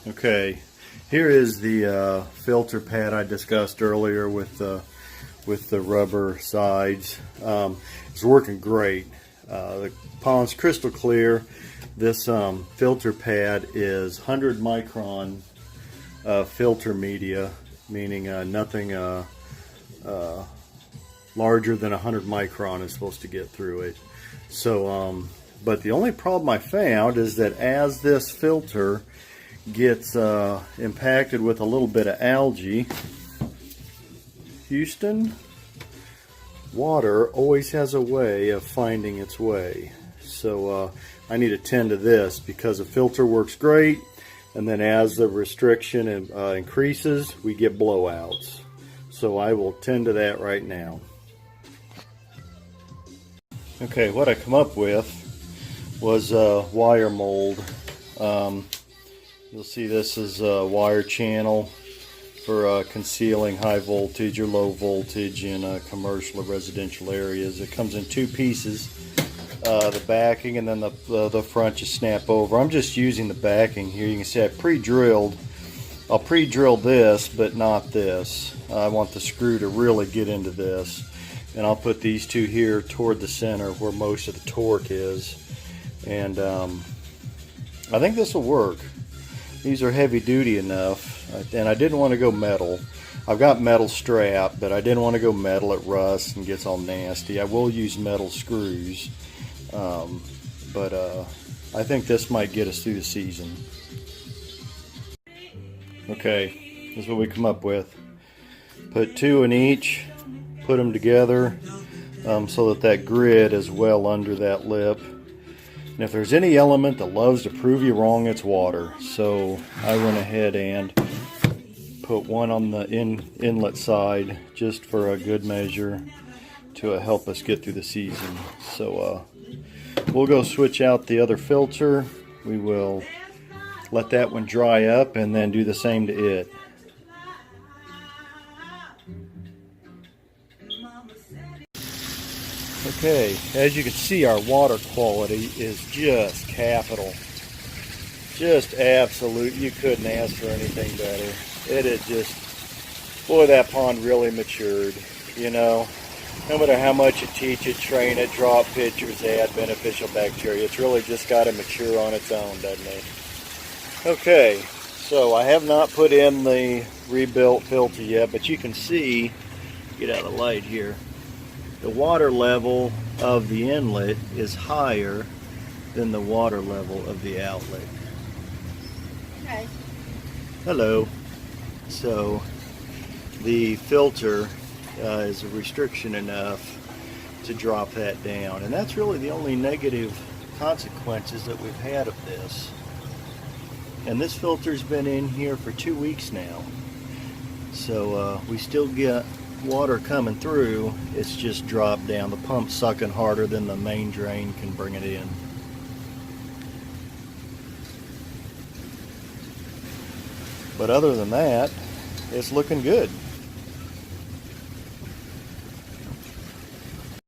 Okay, here is the filter pad I discussed earlier with the rubber sides. It's working great. The pond's crystal clear. This filter pad is 100 micron filter media, meaning nothing larger than 100 micron is supposed to get through it. So, but the only problem I found is that as this filter gets impacted with a little bit of algae, Houston, water always has a way of finding its way. So I need to tend to this because the filter works great, and then as the restriction increases, we get blowouts. So I will tend to that right now. Okay, what I come up with was wire mold. You'll see this is a wire channel for concealing high voltage or low voltage in commercial or residential areas. It comes in two pieces, the backing and then the front you snap over. I'm just using the backing here. You can see I pre-drilled. I'll pre-drill this, but not this. I want the screw to really get into this. And I'll put these two here toward the center where most of the torque is. And I think this will work. These are heavy duty enough, and I didn't want to go metal. I've got metal strap, but I didn't want to go metal. It rusts and gets all nasty. I will use metal screws, but I think this might get us through the season. Okay, this is what we come up with. Put two in each, put them together so that grid is well under that lip. And if there's any element that loves to prove you wrong, it's water. So I went ahead and put one on the inlet side just for a good measure to help us get through the season. So we'll go switch out the other filter. We will let that one dry up and then do the same to it. Okay, as you can see, our water quality is just capital. Just absolute. You couldn't ask for anything better. It had just, boy, that pond really matured. You know, no matter how much you teach it, train it, drop pictures, add beneficial bacteria, it's really just got to mature on its own, doesn't it? Okay, so I have not put in the rebuilt filter yet, but you can see, get out of the light here, the water level of the inlet is higher than the water level of the outlet. Okay. Hello. So the filter is a restriction enough to drop that down, and that's really the only negative consequences that we've had of this. And this filter's been in here for 2 weeks now, so we still get water coming through. It's just dropped down. The pump's sucking harder than the main drain can bring it in. But other than that, it's looking good.